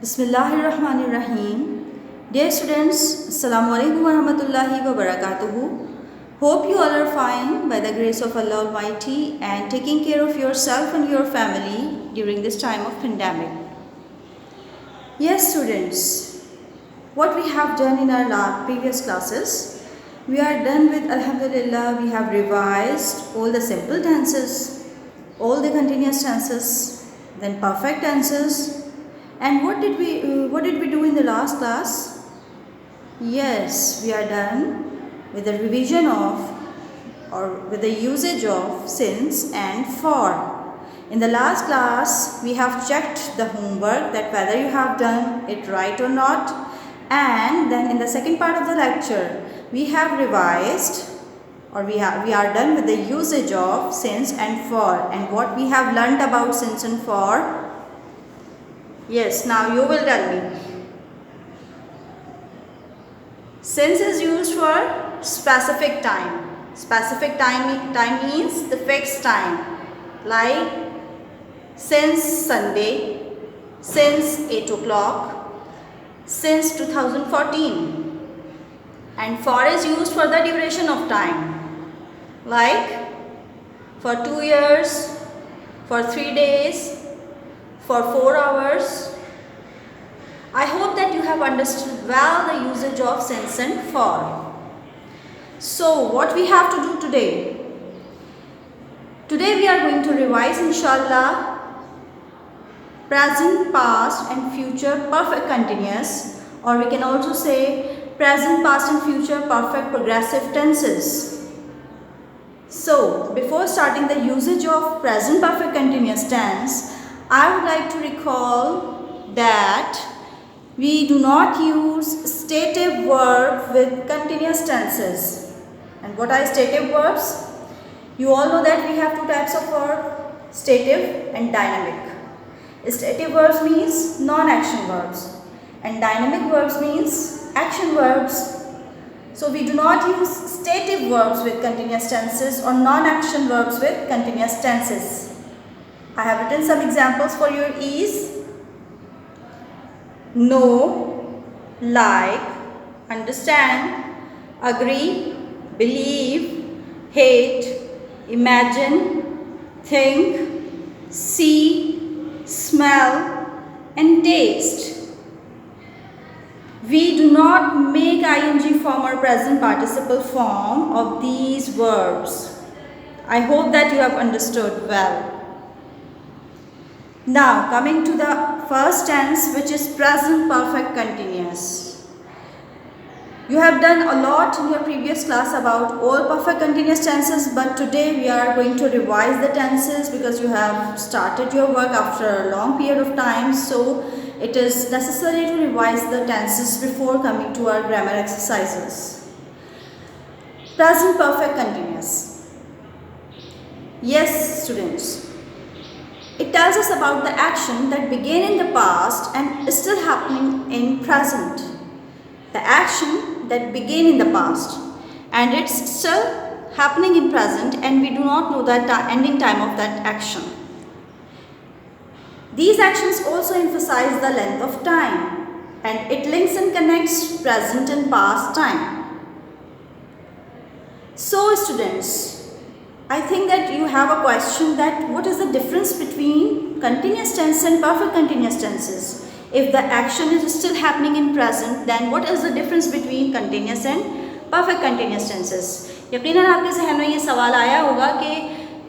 Bismillahirrahmanirrahim. Dear students, Assalamu alaikum warahmatullahi wabarakatuh. Hope you all are fine by the grace of Allah Almighty and taking care of yourself and your family during this time of pandemic. Yes, students, what we have done in our previous classes, we are done with Alhamdulillah. We have revised all the simple tenses, all the continuous tenses, then perfect tenses. And what did we do in the last class? Yes, we are done with the revision of or with the usage of since and for. In the last class, we have checked the homework that whether you have done it right or not. And then in the second part of the lecture, we have revised or we are done with the usage of since and for and what we have learned about since and for. Yes, now you will tell me. Since is used for specific time. Specific time means the fixed time. Like since Sunday, since 8 o'clock, since 2014. And for is used for the duration of time. Like for 2 years, for 3 days, for 4 hours. I hope that you have understood well the usage of since and for. So what we have to do today? Today we are going to revise inshallah present, past and future perfect continuous, or we can also say present, past and future perfect progressive tenses. So before starting the usage of present perfect continuous tense, I would like to recall that we do not use stative verb with continuous tenses. And what are stative verbs? You all know that we have two types of verb, stative and dynamic. Stative verbs means non-action verbs and dynamic verbs means action verbs. So we do not use stative verbs with continuous tenses or non-action verbs with continuous tenses. I have written some examples for your ease. Know, like, understand, agree, believe, hate, imagine, think, see, smell and taste. We do not make ing form or present participle form of these verbs. I hope that you have understood well. Now coming to the first tense, which is present perfect continuous. You have done a lot in your previous class about all perfect continuous tenses, but today we are going to revise the tenses because you have started your work after a long period of time. So it is necessary to revise the tenses before coming to our grammar exercises. Present perfect continuous. Yes, students. It tells us about the action that began in the past and is still happening in present. The action that began in the past and it's still happening in present and we do not know the ending time of that action. These actions also emphasize the length of time and it links and connects present and past time. So students, I think that you have a question that what is the difference between continuous tense and perfect continuous tenses? If the action is still happening in present, then what is the difference between continuous and perfect continuous tenses? यकीनन आपके जहन में ये सवाल आया होगा कि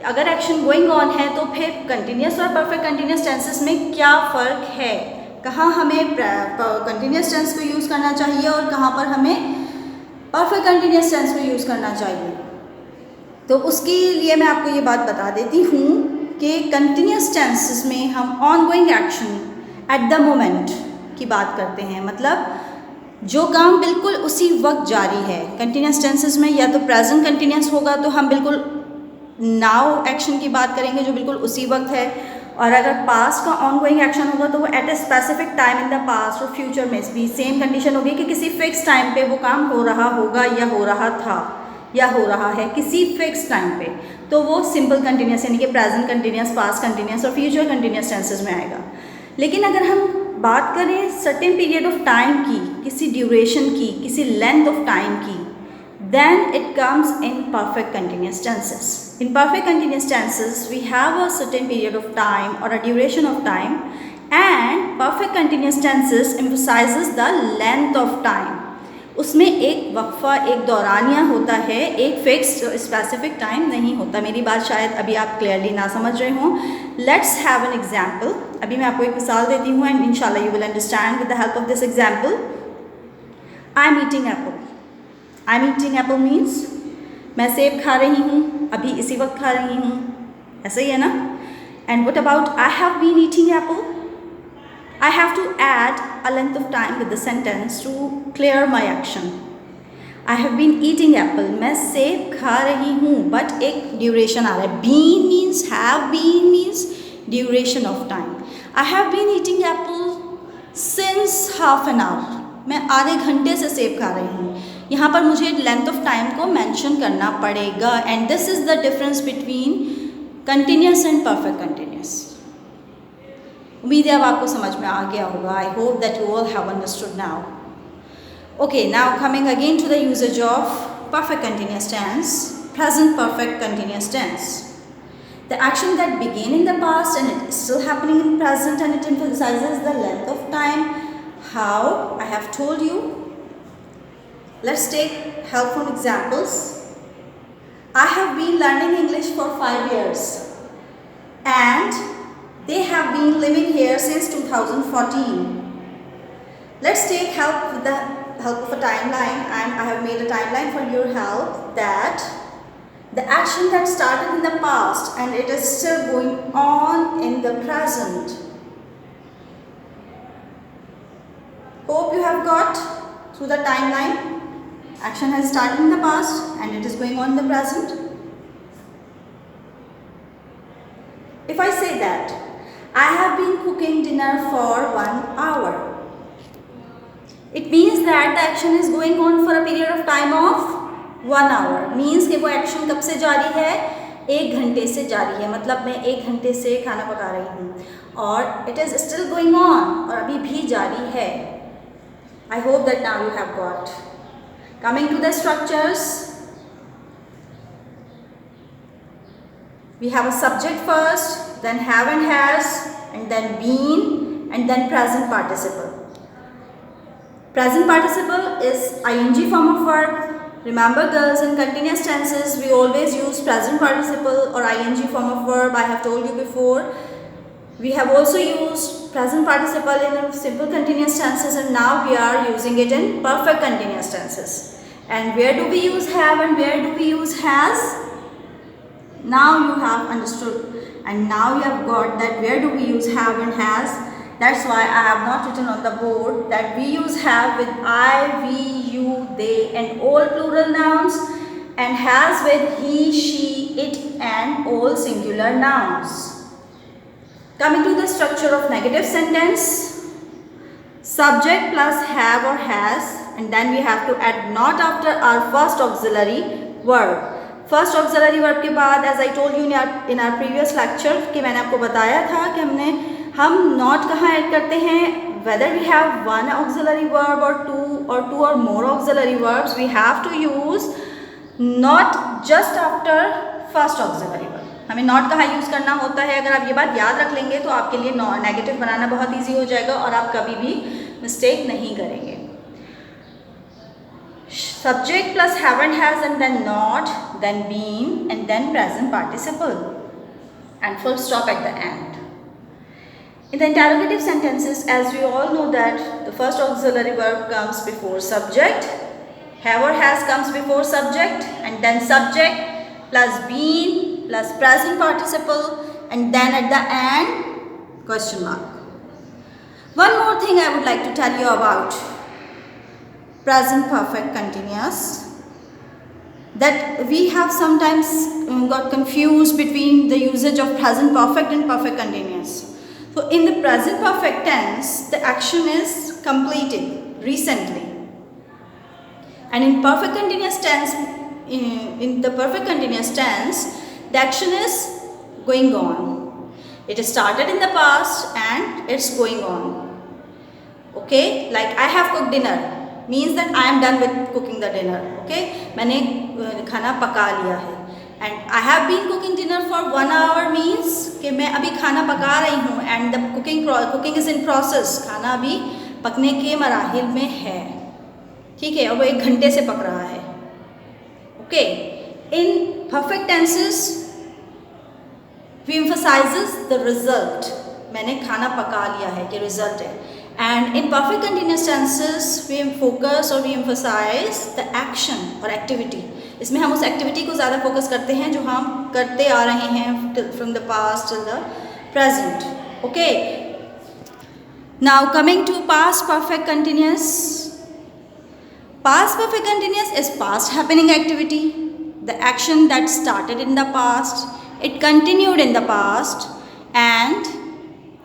अगर एक्शन गोइंग ऑन है तो फिर कंटिन्यूस और परफेक्ट कंटिन्यूस टेंसेस में क्या फ़र्क है, कहाँ हमें कंटिन्यूस टेंस को यूज़ करना चाहिए और कहाँ पर हमें परफेक्ट कंटिन्यूस टेंस को यूज़ करना चाहिए. तो उसके लिए मैं आपको ये बात बता देती हूँ कि कंटिन्यूस टेंसेस में हम ongoing action at the moment की बात करते हैं, मतलब जो काम बिल्कुल उसी वक्त जारी है. कंटिन्यूस टेंसेस में या तो प्रेजेंट कंटिन्यूस होगा तो हम बिल्कुल नाउ एक्शन की बात करेंगे जो बिल्कुल उसी वक्त है, और अगर पास्ट का ऑनगोइंग एक्शन होगा तो वो at a specific time in the past और फ्यूचर में भी सेम कंडीशन होगी कि किसी फिक्स टाइम पे वो काम हो रहा होगा या हो रहा था या हो रहा है किसी फिक्स टाइम पे, तो वो सिंपल कंटिन्यूस यानी कि प्रेजेंट कंटिन्यूस, पास्ट कंटिन्यूस और फ्यूचर कंटिन्यूस टेंसेस में आएगा. लेकिन अगर हम बात करें सर्टेन पीरियड ऑफ टाइम की, किसी ड्यूरेशन की, किसी लेंथ ऑफ टाइम की, then it comes in perfect continuous tenses. In perfect continuous tenses, we have a certain period of time or a duration of time, and perfect continuous tenses emphasizes the length of time. उसमें एक वक्फा, एक दौरानिया होता है, एक fixed specific time नहीं होता. मेरी बात शायद अभी आप क्लियरली ना समझ रहे हों. Let's have an example. अभी मैं आपको एक मिसाल देती हूँ एंड इंशाल्लाह you will understand with the help of this example. I am eating Apple. I am eating Apple means मैं सेब खा रही हूँ, अभी इसी वक्त खा रही हूँ, ऐसा ही है ना. And what about I have been eating apple. I have to add a length of time with the sentence to clear my action. I have been eating apple. मैं सेब खा रही हूँ, but एक duration आ रहा है. Been means have been means duration of time. I have been eating apple since half an hour. मैं आधे घंटे से सेब खा रही हूँ. यहाँ पर मुझे लेंथ ऑफ टाइम को मेंशन करना पड़ेगा. And this is the difference between continuous and perfect continuous. उम्मीद है अब आपको समझ में आ गया होगा. I hope that you all have understood now. Okay, now coming again to the usages of perfect continuous tense, present perfect continuous tense. The action that began in the past and it is still happening in present, and it emphasizes the length of time. How? I have told you. Let's take help from examples. I have been learning English for 5 years and they have been living here since 2014. Let's take help with the help of a timeline, and I have made a timeline for your help that the action that started in the past and it is still going on in the present. Hope you have got through the timeline. Action has started in the past and it is going on in the present. If I say that I have been cooking dinner for 1 hour, it means that the action is going on for a period of time of 1 hour. Means कि वो action कब से जारी है? 1 घंटे से जारी है. मतलब मैं 1 घंटे से खाना पका रही हूँ और it is still going on, और अभी भी जारी है. I hope that now you have got. Coming to the structures, we have a subject first, then have and has, and then been, and then present participle. Present participle is ing form of verb. Remember girls, in continuous tenses we always use present participle or ing form of verb. I have told you before. We have also used present participle in simple continuous tenses, and now we are using it in perfect continuous tenses. And where do we use have and where do we use has? Now you have understood, and now you have got that where do we use have and has. That's why I have not written on the board that we use have with I, we, you, they and all plural nouns, and has with he, she, it and all singular nouns. Coming to the structure of negative sentence, subject plus have or has, and then we have to add not after our first auxiliary verb. First auxiliary verb के बाद, as I told you in our previous lecture, कि मैंने आपको बताया था कि हम not कहाँ ऐड करते हैं. Whether we have one auxiliary verb और टू और more auxiliary verbs, we have to use not just after first auxiliary verb. हमें नॉट कहाँ यूज़ करना होता है. अगर आप ये बात याद रख लेंगे तो आपके लिए नेगेटिव बनाना बहुत ईजी हो जाएगा और आप कभी भी मिस्टेक नहीं करेंगे. Subject plus have and has, and then not, then been, and then present participle, and full stop at the end. In the interrogative sentences, as we all know that the first auxiliary verb comes before subject, have or has comes before subject, and then subject plus been plus present participle, and then at the end question mark. One more thing I would like to tell you about present perfect continuous, that we have sometimes got confused between the usage of present perfect and perfect continuous. So in the present perfect tense, the action is completed recently, and in perfect continuous tense, in the perfect continuous tense, the action is going on. It started in the past and it's going on. okay, like I have cooked dinner means that I am done with cooking the dinner, okay, मैंने खाना पका लिया है. And I have been cooking dinner for 1 hour means कि मैं अभी खाना पका रही हूँ, and the cooking is in process, खाना अभी पकने के मराहिल में है, ठीक है, और वो 1 घंटे से पक रहा है. Okay, in perfect tenses we emphasizes the result, मैंने खाना पका लिया है कि result है. And in perfect continuous tenses we focus or we emphasize the action or activity. इसमें हम उस एक्टिविटी को ज़्यादा फोकस करते हैं जो हम करते आ रहे हैं from the past till the present. Okay. Now coming to past perfect continuous. Past perfect continuous is past happening activity. The action that started in the past, it continued in the past, and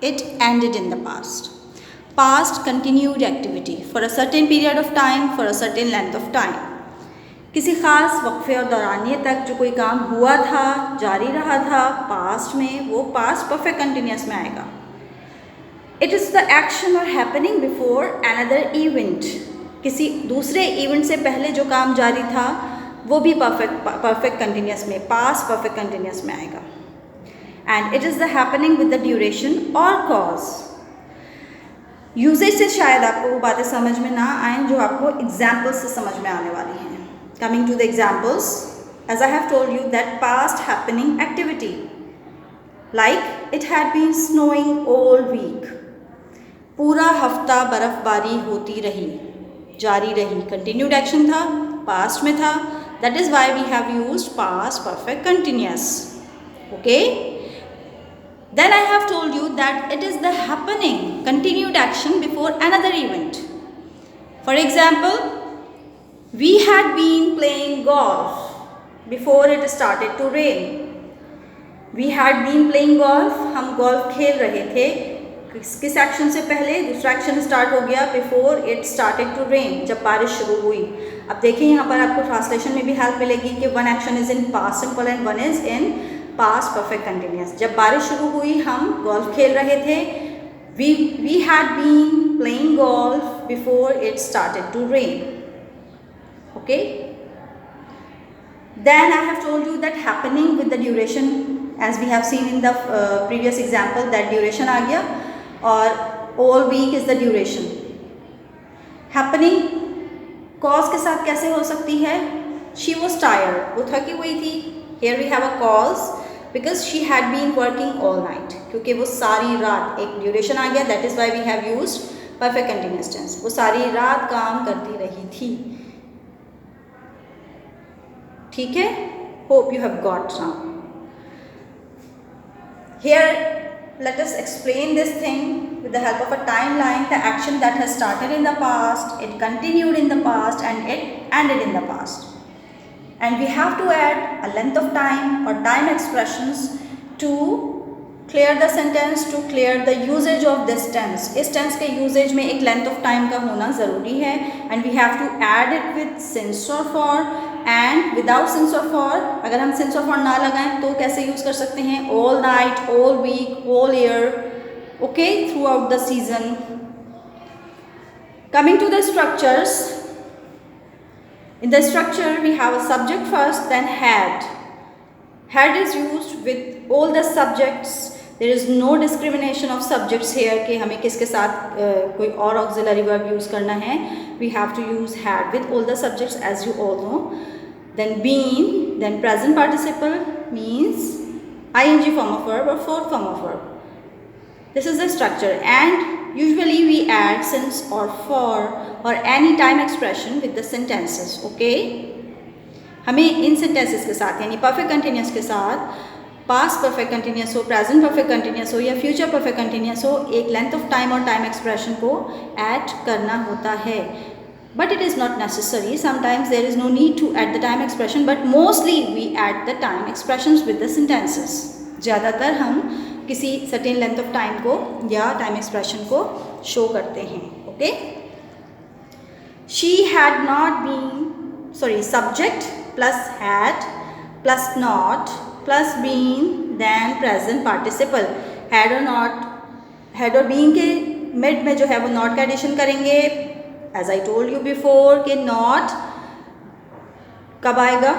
it ended in the past. Past continued activity for a certain period of time, for a certain length of time. किसी ख़ास वक्फे और दौरानिए तक जो कोई काम हुआ था, जारी रहा था पास्ट में, वो पास्ट परफेक्ट कंटिन्यूस में आएगा. It is the action or happening before another event. किसी दूसरे इवेंट से पहले जो काम जारी था वो भी परफेक्ट कंटिन्यूस में, पास्ट परफेक्ट कंटिन्यूस में आएगा. And it is the happening with the duration or cause. Usages से शायद आपको वो बातें समझ में ना आए जो आपको एग्जाम्पल्स से समझ में आने वाली हैं. Coming to the examples, as I have told you that past happening activity, like it had been snowing all week, पूरा हफ्ता बर्फबारी होती रही, जारी रही, कंटिन्यूड एक्शन था, पास्ट में था, that is why we have used past perfect continuous. Okay. Then I have told you that it is the happening, continued action before another event. For example, we had been playing golf before it started to rain. We had been playing golf, हम golf खेल रहे थे. किस action से पहले? दूसरा action start हो गया before it started to rain, जब बारिश शुरू हुई. अब देखिए यहाँ पर आपको ट्रांसलेशन में भी हेल्प मिलेगी कि one action is in past simple and one is in past perfect continuous. जब बारिश शुरू हुई हम गोल्फ खेल रहे थे. We had been playing golf before it started to rain. Okay. Then I have told you that happening with the duration, as we have seen in the previous example, that duration आ गया और all week is the duration. Happening cause के साथ कैसे हो सकती है? She was tired, वो थकी हुई थी. Here we have a cause because she had been working all night, क्योंकि वो सारी रात, एक ड्यूरेशन आ गया, that is why we have used perfect continuous tense. वो सारी रात काम करती रही थी. ठीक है? Hope you have got now. Here let us explain this thing with the help of a timeline. The action that has started in the past, it continued in the past, and it ended in the past. And we have to add a length of time or time expressions to clear the sentence, to clear the usage of this tense. इस tense के usage में एक length of time का होना ज़रूरी है, and we have to add it with since or for, and without since or for, अगर हम since or for ना लगाएं तो कैसे use कर सकते हैं? all night, all week, all year, okay, throughout the season. Coming to the structures. In the structure we have a subject first, then had. Had is used with all the subjects. There is no discrimination of subjects here कि हमें किसके साथ कोई और auxiliary verb use करना है. We have to use had with all the subjects, as you all know. Then been, then present participle means ing form of verb or fourth form of verb. This is the structure, and usually we add since or for or any time expression with the sentences. Okay, हमें इन sentences के साथ यानी perfect continuous के साथ past perfect continuous हो, present perfect continuous हो या future perfect continuous हो, एक length of time और time expression को add करना होता है. But it is not necessary. Sometimes there is no need to add the time expression, but mostly we add the time expressions with the sentences. ज़्यादातर हम किसी certain length of time को या time expression को show करते हैं. Okay. She had not been, subject plus had plus not plus been then present participle. Had or not, had or being के mid में जो है वो नॉट का एडिशन करेंगे. As I told you before कि नॉट कब आएगा?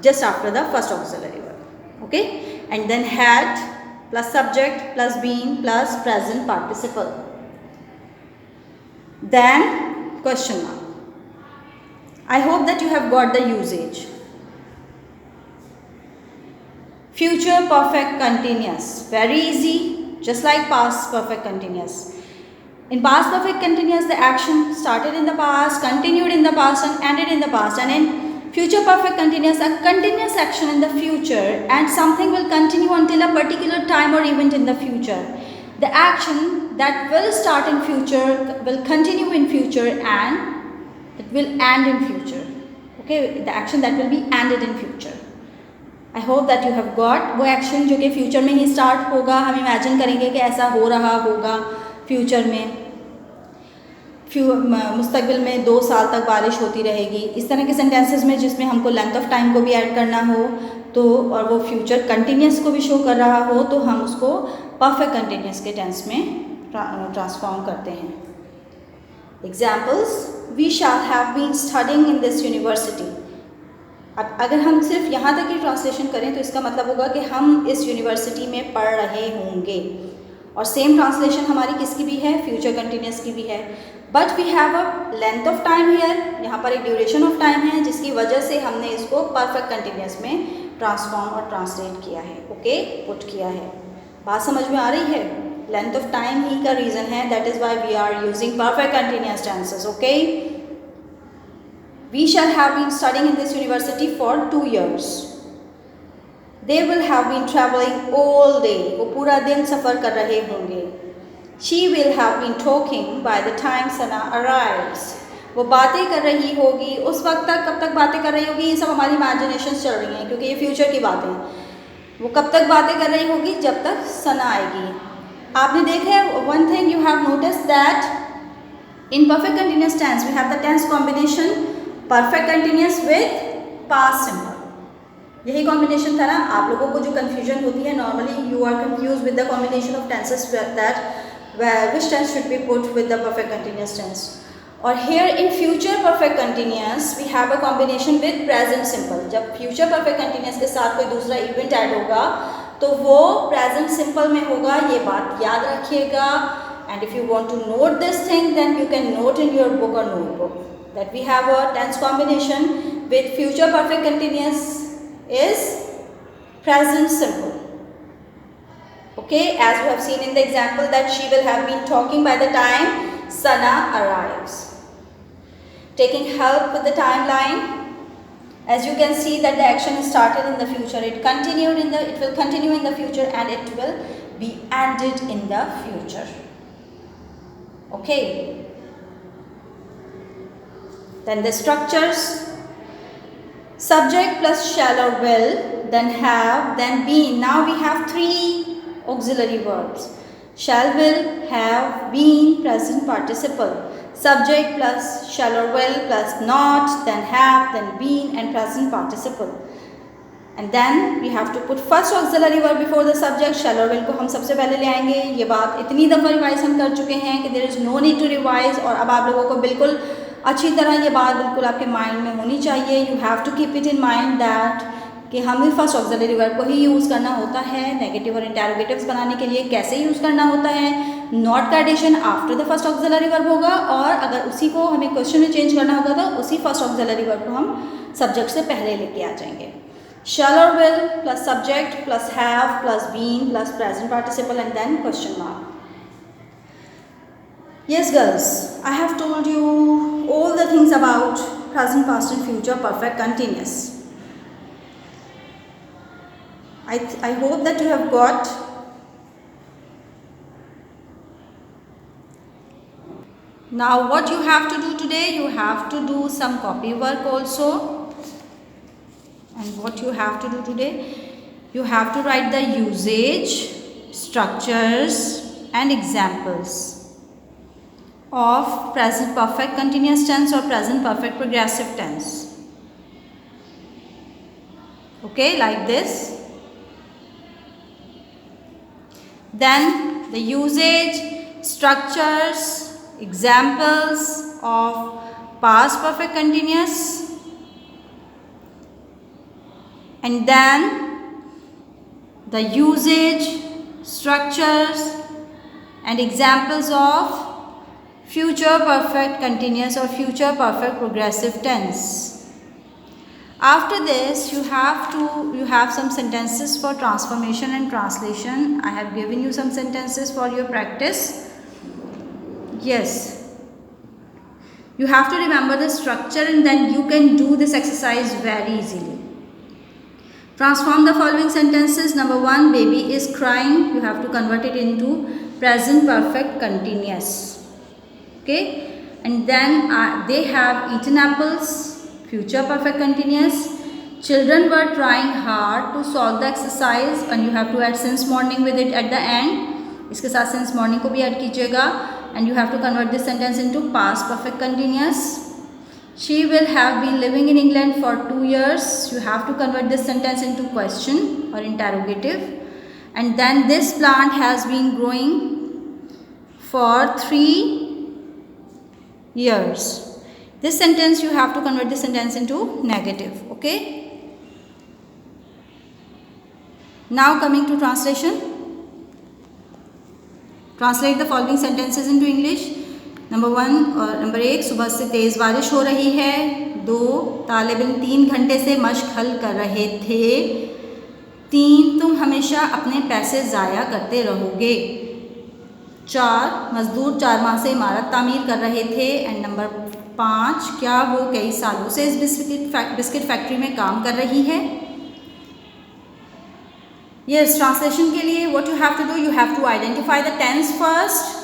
Just after the first auxiliary verb. Okay, and then had plus subject plus been plus present participle. Then question mark. I hope that you have got the usage. Future perfect continuous, very easy, just like past perfect continuous. In past perfect continuous, the action started in the past, continued in the past and ended in the past. And in future perfect continuous, a continuous action in the future and something will continue until a particular time or event in the future. The action that will start in future will continue in future and it will end in future. Okay, the action that will be ended in future. I hope that you have got वो action जो कि future में ही start होगा. हम imagine करेंगे कि ऐसा हो रहा होगा future में, मुस्तकबिल में 2 साल तक बारिश होती रहेगी. इस तरह के sentences में जिसमें हमको length of time को भी add करना हो तो, और वो future continuous को भी show कर रहा हो, तो हम उसको perfect continuous के tense में transform करते हैं. Examples: We shall have been studying in this university. अब अगर हम सिर्फ यहाँ तक की ट्रांसलेशन करें तो इसका मतलब होगा कि हम इस यूनिवर्सिटी में पढ़ रहे होंगे. और सेम ट्रांसलेशन हमारी किसकी भी है? फ्यूचर कंटिन्यूस की भी है. But we have a length of time here. यहाँ पर एक ड्यूरेशन ऑफ टाइम है जिसकी वजह से हमने इसको परफेक्ट कंटिन्यूस में ट्रांसफॉर्म और ट्रांसलेट किया है. ओके, पुट किया है. बात समझ में आ रही है? लेंथ ऑफ टाइम ही का रीज़न है. That is why we are using perfect continuous tenses. Okay, we shall have been studying in this university for 2 years. They will have been travelling all day. वो पूरा दिन सफ़र कर रहे होंगे. She will have been talking by the time Sana arrives. वो बातें कर रही होगी उस वक्त तक. कब तक बातें कर रही होगी? ये सब हमारी इमेजिनेशन चल रही हैं क्योंकि ये फ्यूचर की बातें हैं. वो कब तक बातें कर रही होगी? जब तक सना आएगी. आपने देखा है, one thing you have notice that in perfect continuous tense we have the tense combination perfect continuous with past simple. यही कॉम्बिनेशन था ना. आप लोगों को जो कंफ्यूजन होती है, normally you are confuse with the combination of tenses that which tense should be put with the perfect continuous tense. और here in future perfect continuous we have a combination with present simple. जब future perfect continuous के साथ कोई दूसरा event add होगा तो वो present simple में होगा. ये बात याद रखिएगा. And if you want to note this thing then you can note in your book और notebook that we have a tense combination with future perfect continuous is present simple. Okay, as you have seen in the example that she will have been talking by the time Sana arrives. Taking help with the timeline, as you can see that the action is started in the future, it will continue in the future and it will be ended in the future. Okay. Then the structures: subject plus shall or will, then have, then been. Now we have 3 auxiliary verbs: shall, will, have, been, present participle. Subject plus shall or will plus not, then have, then been and present participle. And then we have to put first auxiliary verb before the subject. Shall or will को हम सबसे पहले ले आएंगे. ये बात इतनी दफ़ा रिवाइज हम कर चुके हैं कि there is no need to revise. और अब आप लोगों को बिल्कुल अच्छी तरह ये बात बिल्कुल आपके माइंड में होनी चाहिए. You have to keep it in mind that कि हमें फर्स्ट ऑक्सिलरी वर्ब को ही यूज़ करना होता है. नेगेटिव और इंटेरोगेटिव्स बनाने के लिए कैसे यूज़ करना होता है? नॉट का addition after the first auxiliary verb होगा और अगर उसी को हमें क्वेश्चन में चेंज करना होगा तो उसी फर्स्ट ऑक्सिलरी वर्ब को हम सब्जेक्ट से पहले लेके आ जाएंगे. शैल और will plus subject plus have plus been plus present participle and then question mark. Yes girls, I have told you all the things about present, past and future perfect continuous. I hope that you have got. Now what you have to do today, you have to do some copy work also. And what you have to do today, you have to write the usage, structures and examples of present perfect continuous tense or present perfect progressive tense. Okay, like this. Then the usage, structures, examples of past perfect continuous, and then the usage, structures and examples of future perfect continuous or future perfect progressive tense. After this, you have some sentences for transformation and translation. I have given you some sentences for your practice. Yes, you have to remember the structure and then you can do this exercise very easily. Transform the following sentences. Number 1, baby is crying. You have to convert it into present perfect continuous. Okay, and then they have eaten apples, future perfect continuous. Children were trying hard to solve the exercise, and you have to add since morning with it at the end. इसके साथ since morning को भी add कीजिएगा, and you have to convert this sentence into past perfect continuous. She will have been living in England for 2 years. You have to convert this sentence into question or interrogative. And then this plant has been growing for 3 years. This sentence you have to convert this sentence into negative. Okay. Now coming to translation. Translate the following sentences into English. Number 1, सुबह से तेज़ बारिश हो रही है. 2, तालिब इल्म 3 घंटे से मश्क हल कर रहे थे. 3, तुम हमेशा अपने पैसे ज़ाया करते रहोगे. 4, मज़दूर 4 माह से इमारत तामीर कर रहे थे. एंड नंबर 5, क्या वो कई सालों से इस बिस्किट फैक्ट्री में काम कर रही है. यस, ट्रांसलेशन के लिए what you have to do, you have to identify the tense first,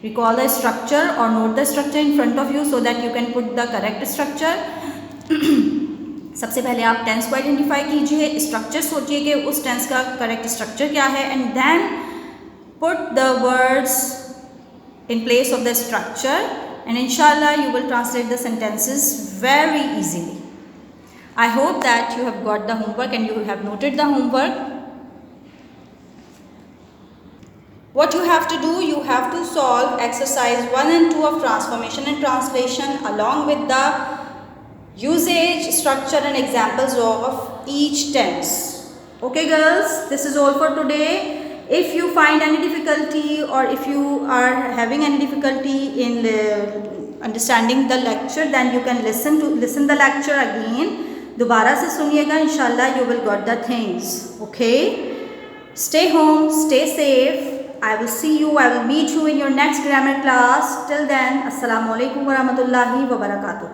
recall the structure or note the structure in front of you so that you can put the correct structure. सबसे पहले आप tense को identify कीजिए, structure सोचिए कि उस tense का correct structure क्या है, and then put the words in place of the structure, and inshallah you will translate the sentences very easily. I hope that you have got the homework and you have noted the homework. What you have to do, you have to solve exercise 1 and 2 of transformation and translation along with the usage, structure and examples of each tense. Okay girls, this is all for today. If you find any difficulty or if you are having any difficulty in understanding the lecture, then you can listen the lecture again. दोबारा से सुनिएगा, inshallah you will got the things. Okay, stay home, stay safe. I will see you, I will meet you in your next grammar class. Till then, Assalamu alaikum wa rahmatullahi wa barakatuh.